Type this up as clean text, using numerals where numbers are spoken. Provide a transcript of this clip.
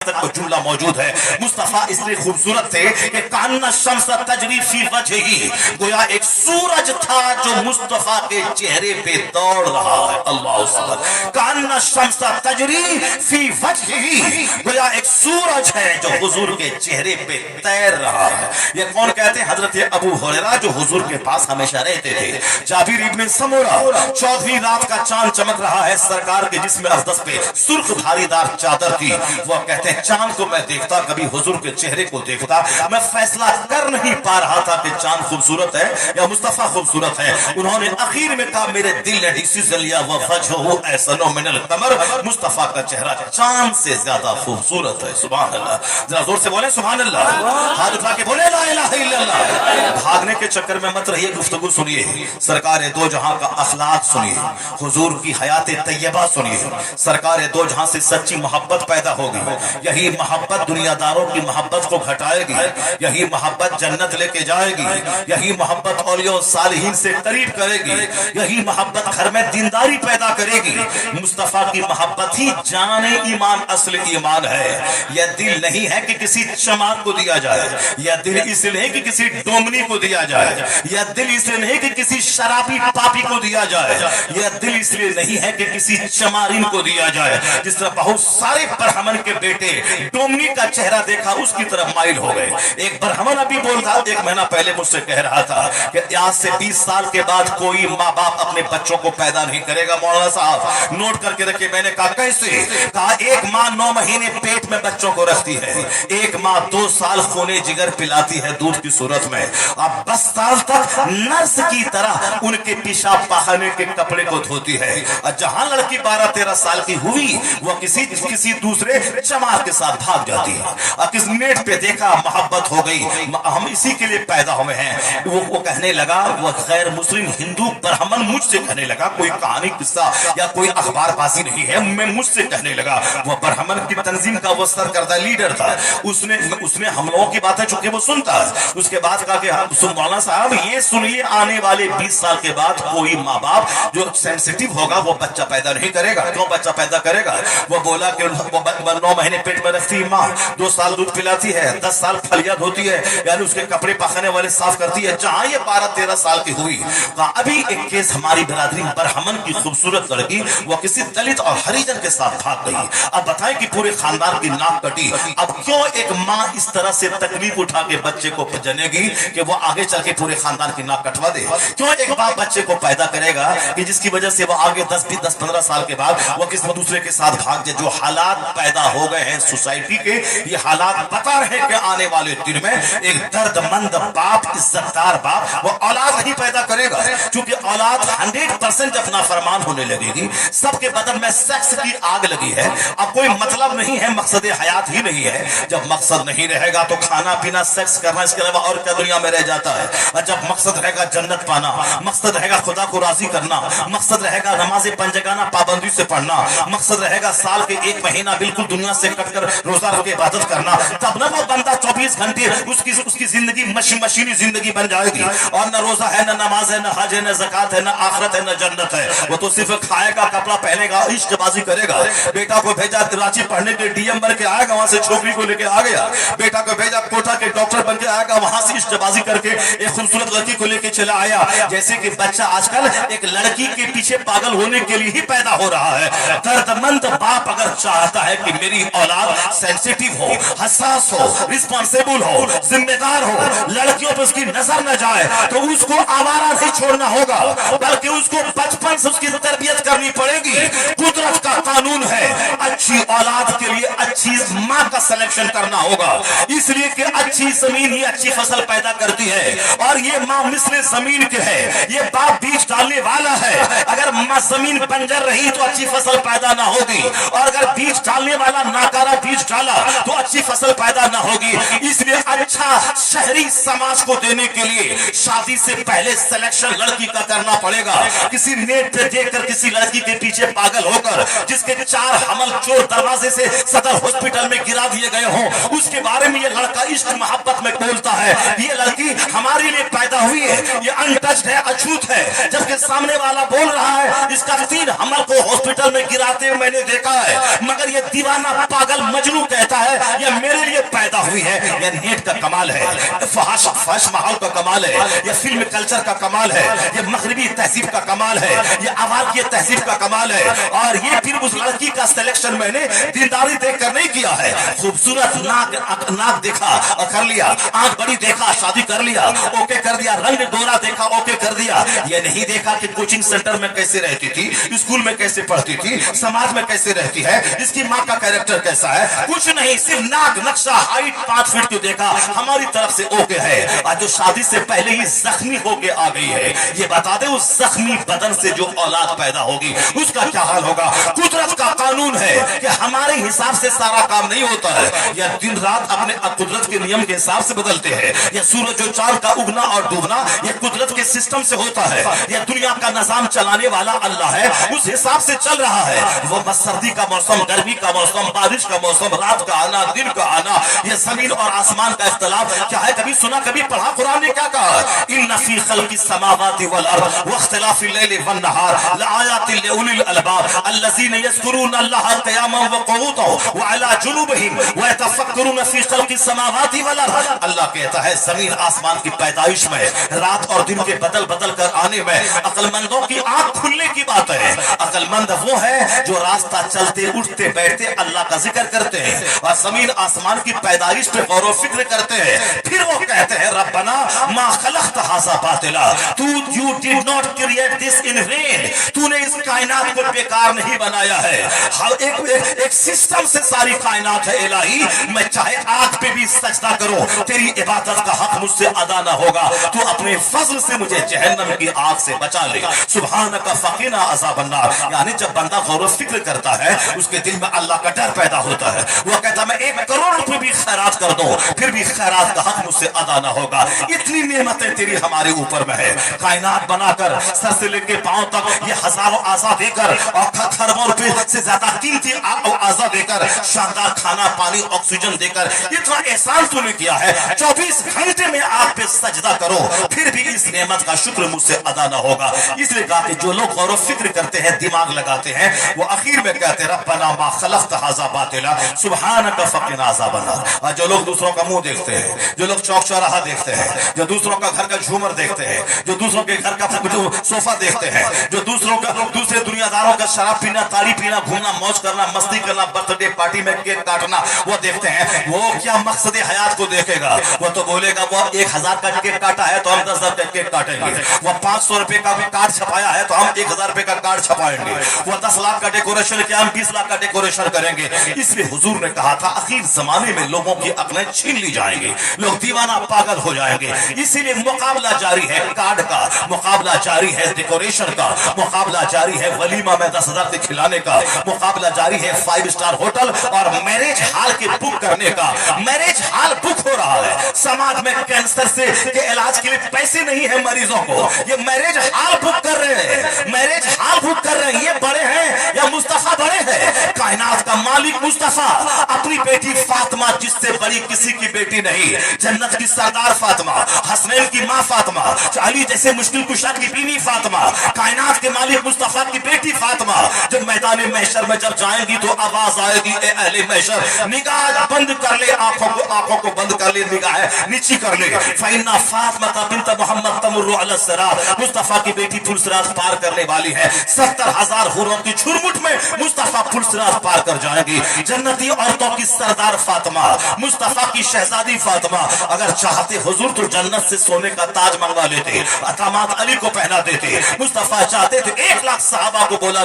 تک وہ جملہ موجود ہے. مصطفیٰ اس لیے خوبصورت تھے کہ کان الشمس تجری فی وجہہ، گویا ایک سورج تھا جو مصطفیٰ کے چہرے پہ دوڑ رہا ہے. اللہ اکبر. کان الشمس تجری فی وجہہ، گویا ایک سورج ہے جو حضور کے چہرے پہ تیر رہا ہے. یہ کون کہتے ہیں؟ حضرت ابو ہریرہ جو حضور کے پاس ہمیشہ رہتے تھے. جابر ابن سمورہ، 14ویں رات کا چاند چمک رہا ہے سرکار کے جسم اقدس پہ، سرخ دھاری دار چادر تھی. وہ کہتے ہیں چاند کو میں دیکھتا، کبھی حضور کے چہرے کو دیکھتا، میں فیصلہ کر نہیں پا رہا تھا کہ چاند خوبصورت ہے یا مصطفیٰ خوبصورت ہے. انہوں نے اخیر میں کہا میرے دل نے ڈیسیژن لیا، وجہہ احسن من القمر، مصطفیٰ کا چہرہ چاند سے زیادہ خوبصورت ہے. سبحان اللہ. ذرا زور سے بولیں سبحان اللہ. ہاتھ اٹھا کے بولے لا الہ الا اللہ. بھاگنے کے چکر میں مت رہیے، گفتگو سنیے. سرکار دو جہاں کا اخلاق سنیے، حضور کی حیات طیبہ سنیے. سرکار دو جہاں سے سچی محبت پیدا ہوگی. یہی محبت دنیا داروں کی محبت کو گھٹائے گی، یہی محبت جنت لے کے جائے گی، یہی محبت اولیاء صالحین سے قریب کرے گی، یہی محبت گھر میں دینداری پیدا کرے گی. مصطفیٰ کی محبت ہی جان ایمان، اصل ایمان ہے. یہ دل نہیں ہے کہ کسی چمار کو دیا جائے، یہ دل اس لیے کہ کسی ڈومنی کو دیا جائے، یہ دل اس لیے نہیں کہ کسی شرابی پاپی کو دیا جائے، یہ دل اس لیے نہیں ہے کہ کسی چمارین کو دیا جائے. جس طرح بہت سارے برہمن کے بیٹے ڈومنی کا چہرہ دیکھا اس کی طرف مائل ہو گئے. ایک برہمن ابھی بولتا، ایک مہینہ پہلے مجھ سے کہہ رہا تھا کہ آج سے 20 سال کے بعد کوئی ماں باپ اپنے بچوں کو پیدا نہیں کرے گا. مولانا صاحب نوٹ کر کے رکھے. میں نے کہا کیسے؟ کہا ایک ماں 9 مہینے پیٹ میں بچوں کو رکھتی ہے، ایک ماں 2 سال خون جگر پلاتی ہے دودھ کی صورت میں، اب 10 سال تک نرس کی طرح ان کے پیشاب پاخانے کے کپڑے کو دھوتی ہے. اور جہاں لڑکی 12-13 سال کی ہوئی وہ کسی دوسرے چمار کے ساتھ بھاگ جاتی ہے. اور کس نیٹ پہ دیکھا محبت ہو گئی، ہم اسی کے لیے پیدا ہوئے ہیں. وہ کہنے لگا، وہ غیر مسلم ہندو برہمن مجھ سے کہنے لگا، کوئی کہانی قصہ یا کوئی اخبار بازی نہیں ہے، میں مجھ سے کہنے لگا. وہ برہمن کی تنظیم کا وہ سرکردہ لیڈر تھا. اس نے ہم لوگوں کی باتیں چونکہ وہ سنتا ہے، اس کے بعد کہا کہ مولانا صاحب یہ سنیے، آنے والے 20 سال کے بعد کوئی ماں باپ جو سینسیٹیو ہوگا وہ بچہ پیدا نہیں کرے گا. کیوں بچہ پیدا کرے گا؟ وہ بولا کہ 9 مہینے پیٹ میں رکھتی ماں، 2 سال دودھ پلاتی ہے، 10 سال پھلیاں دھوتی ہے، یعنی اس کے کپڑے پاخانے والے صاف کرتی ہے. جہاں یہ 12-13 سال کی ہوئی، ابھی ایک کیس ہماری برادری برہمن کی خوبصورت لڑکی وہ کسی دلت اور ہریجن کے ساتھ بھاگ گئی. اب بتائیں کہ پورے خاندان کی ناک کٹی. اب کیوں ایک ماں اس طرح سے تکلیف اٹھا کے بچے کو جنے گی کہ وہ آگے چل کے پورے خاندان کی ناک کٹوا دے؟ کیوں ایک باپ بچے کو پیدا کرے گا کہ جس کی وجہ سے وہ آگے 10-15 سال کے بعد وہ کسی دوسرے کے ساتھ بھاگ جائے؟ جو حالات پیدا ہو گئے ہیں سوسائٹی کے، یہ حالات بتا رہے ہیں کہ آنے والے دن میں ایک درد مند باپ، عزت دار باپ، وہ اولاد نہیں پیدا کرے گا. چونکہ اولاد 100% جب نافرمان ہونے لگے گی، سب کے بدن میں سیکس کی آگ لگی ہے. اب کوئی مطلب نہیں ہے، مقصد حیات ہی نہیں ہے. جب مقصد نہیں رہے گا تو کھانا پینا سیکس کرنا اس کے علاوہ اور کیا دنیا میں رہ جاتا ہے؟ اور جب مقصد رہے گا جنت پانا، مقصد رہے گا خدا کو راضی کرنا، مقصد رہے گا نماز پنجگانہ پابندی سے پڑھنا، مقصد رہے گا سال کے 1 مہینہ بالکل دنیا سے کٹ کر روزہ رکھ کے عبادت کرنا، تب نہ وہ بندہ 24 گھنٹے اس کی زندگی مشینی زندگی بن جائے گی. اور نہ روزہ ہے، نہ نماز ہے، نہ حج ہے، نہ زکات ہے، نہ آخرت ہے، نہ جنت ہے. وہ تو صرف کھائے گا، کپڑا پہنے گا، عشق بازی کرے گا. بیٹا کو بھیجا کراچی پڑھنے کے ڈی ایم بن کے آئے گا، وہاں سے چھوکری کو لے کے آ گیا. بیٹا کو بھیجا کوٹا کے ڈاکٹر بن کے آئے گا، وہاں سے عشق بازی کر کے ایک خوبصورت لڑکی کو لے کے چلا آیا. جیسے کہ بچہ آج کل ایک لڑکی کے پیچھے پاگل ہونے کے لیے ہی پیدا ہو رہا ہے. درد مند باپ اگر چاہتا ہے کہ میری اولاد سینسیٹیو ہو، حساس ہو، رسپانسیبل ہو، ذمہ دار ہو، لڑکیوں پہ اس کی نظر نہ جائے، تو اس کو آوارہ نہیں چھوڑنا ہوگا، بلکہ اس کو بچپن سے اس کی تربیت کرنی پڑے گی. قدرت کا قانون ہے، اچھی اولاد کے لیے اچھی ماں کا سلیکشن کرنا ہوگا. اس لیے کہ اچھی زمین ہی اچھی فصل پیدا کرتی ہے، اور یہ ماں مثل زمین کے ہے، یہ باپ بیج ڈالنے والا ہے. اگر ماں زمین بنجر رہی تو اچھی فصل پیدا نہ ہوگی، اور اگر بیج ڈالنے والا ناکارہ بیج ڈالا تو اچھی فصل پیدا نہ ہوگی. اس لیے अच्छा शहरी समाज को देने के लिए शादी से पहले सिलेक्शन लड़की का करना पड़ेगा। किसी नेट पे देखकर किसी लड़की के पीछे पागल होकर जिसके 4 हमल चोर दरवाजे से सदर हॉस्पिटल में गिरा दिए गए हों, उसके बारे में ये लड़का इश्क मोहब्बत में बोलता है ये लड़की हमारे लिए पैदा हुई है, ये अनटच्ड है, अछूत है, जबकि सामने वाला बोल रहा है इसका 3 हमल को हॉस्पिटल में गिराते हुए मैंने देखा है, मगर ये दीवाना पागल मजनू कहता है ये मेरे लिए पैदा हुई है। ये नेट का कमाल है, फहश माहौल का कमाल है, ये फिल्म कल्चर का कमाल है, ये मगरबी तहजीब का कमाल है, ये आवाज़ तहजीब का कमाल है। और ये फिर उस लड़की का सिलेक्शन मैंने दीनदारी देखकर नहीं किया है, खूबसूरत नाक देखा और कर लिया, आंख बड़ी देखा शादी कर लिया, ओके कर दिया, रंग गोरा देखा ओके कर दिया। ये नहीं देखा कि कोचिंग सेंटर में कैसे रहती थी, स्कूल में कैसे पढ़ती थी, समाज में कैसे रहती है, इसकी माँ का कैरेक्टर कैसा है, कुछ नहीं, सिर्फ नाक नक्शा हाइट 5 फीट को देखा हमारी तरफ से ओके है। और जो शादी से पहले ही जख्मी होके आ गई है, ये बता दे उस जख्मी बदन से जो औलाद पैदा होगी उसका क्या हाल होगा। कुदरत का कानून है कि हमारे हिसाब से सारा काम नहीं होता है, यह दिन रात अपने कुदरत के नियम के हिसाब से बदलते हैं। यह सूरज और चांद का उगना और डूबना यह कुदरत के सिस्टम से होता है। यह दुनिया का निजाम चलाने वाला अल्लाह है, उस हिसाब से चल रहा है। वो बस सर्दी का मौसम, गर्मी का मौसम, बारिश का मौसम, रात का आना, दिन का आना, यह जमीन और आसमान का इख्तिलाफ क्या है, कभी सुना कभी पढ़ा। कुरान ने क्या कहा, इन्ना फी खल्क़िस समावाति वल अर्द व इख्तिलाफिल लैलि वन नहार लआयातिन लिउलिल अलबाब अल्लज़ीना यज़कुरूना अल्लाह क़ियामन व क़ुऊदन व अला जुनूबिहिम व यतफ़क्करूना फी खल्क़िस समावाति वल अर्द। अल्लाह कहता है जमीन आसमान की पैदाइश में, रात और दिन के बदल बदल कर आने में अक्लमंदों की आंख खुलने की बात है। अक्लमंद वो है जो रास्ता चलते उठते बैठते अल्लाह का जिक्र करते हैं और जमीन आसमान की पैदाइश पे गौर व फिक्र करते हैं। फिर वो कहते हैं रब्बना मा खलक़त हाज़ा बातिला, तू you did not create this in when, तूने इस कायनात को बेकार नहीं बनाया है। एक सिस्टम से सारी कायनात है इलाही, मैं चाहे आग पे भी सजदा करूं तेरी इबादत का हक मुझसे अदा ना होगा, तू अपने फजल से मुझे जहन्नम की आग से बचा ले। सुब्हानका फ़क़ीना अज़ाबन नार। यानी जब बंदा गौर व फिक्र करता है उसके दिल में अल्लाह का डर पैदा होता है। वो कहता मैं 1 करोड़ रुपए भी खैरात कर दूं फिर भी खैरात का हक मुझसे अदा ना होगा, इतनी नेमतें तेरी हमारे ऊपर में है। कायनात बनाकर सर से लेके पांव तक ये हजारों आज़ा देकर और खरबों रुपए से ज्यादा कीमती आज़ा देकर, शानदार खाना पानी ऑक्सीजन देकर इतना एहसान तूने किया है, 24 घंटे में आग पे सजदा करो फिर भी इस नेमत का शुक्र मुझसे अदा ना होगा। इसलिए कहा कि जो लोग गौर व फिक्र करते हैं, दिमाग लगाते हैं, वो आखिर में कहते हैं रब्बना मा खलक़त हाज़ा बातिला सुब्हानका फ़क़ीना अज़ाबन नार। और जो लोग दूसरों का मुंह देखते हैं, जो लोग चौक चौराहा देखते हैं, जो दूसरों का घर का झूमर देखते हैं, जो दूसरों के घर का सोफा देखते हैं, जो दूसरे दुनियादारों का शराब पीना, ताड़ी पीना, घूमना, मौज करना, मस्ती करना, बर्थडे पार्टी में केक काटना, वो देखते हैं, वो क्या मकसद हयात को देखेगा। वो तो बोलेगा वो 1000 का केक काटा है तो हम 10,000 का केक काटेंगे, वो 500 रुपए का कार्ड छपाया है तो हम 1000 रुपए का कार्ड छपाएंगे, वो 10 लाख का डेकोरेशन किया हम 20 लाख का डेकोरेशन करेंगे। इसलिए हुजूर ने कहा था आखिर जमाने में लोगों की अक्लें छीन ली जाएंगी, लोग दीवाना पागल हो जाएंगे। इसीलिए मुकाबला जारी है कार्ड का, मुकाबला जारी है डेकोरेशन का, मुकाबला जारी है वलीमा में 10,000 के खिलाने का, मुकाबला जारी है 5 स्टार होटल और मैरिज हॉल के बुक करने का। मैरिज हॉल बुक हो रहा है, समाज में कैंसर से के इलाज के लिए पैसे नहीं है मरीजों को, ये मैरिज हॉल बुक कर रहे हैं, मैरिज हॉल बुक कर रहे हैं। ये बड़े हैं या मुस्तफा बड़े हैं? कायनात का मालिक मुस्तफा अपनी बेटी फातिमा, जिससे बड़ी किसी की बेटी नहीं, जन्नत की सरदार फातिमा, हसनैन की माँ फातिमा, अली जैसे मुश्किल कुशा की बीवी फातिमा, कायनात के मालिक मुस्तफा की बेटी फातिमा, जब मैदान महशर में जब जाएंगी तो आवाज आएगी ए अहले महशर निगाह बंद कर ले, आंखों को बंद कर ले, निगाह नीची कर ले। फइन्ना फातिमा बिन्त मोहम्मद तमुर्रु अला सिरात, मुस्तफा की बेटी पुलसिरात पार करने वाली है। 70,000 हुरों की झुरमुट में मुस्तफा पुलसिरात पार कर जाएंगी। जन्नती औरतों की सरदार फातिमा, मुस्तफा की शहजादी फातिमा, अगर चाहते हुजूर तो जन्नत से सोने का ताज मंगवा लेते, दामाद अली को पहना देते। मुस्तफा चाहते थे 1 लाख सहाबा को बोला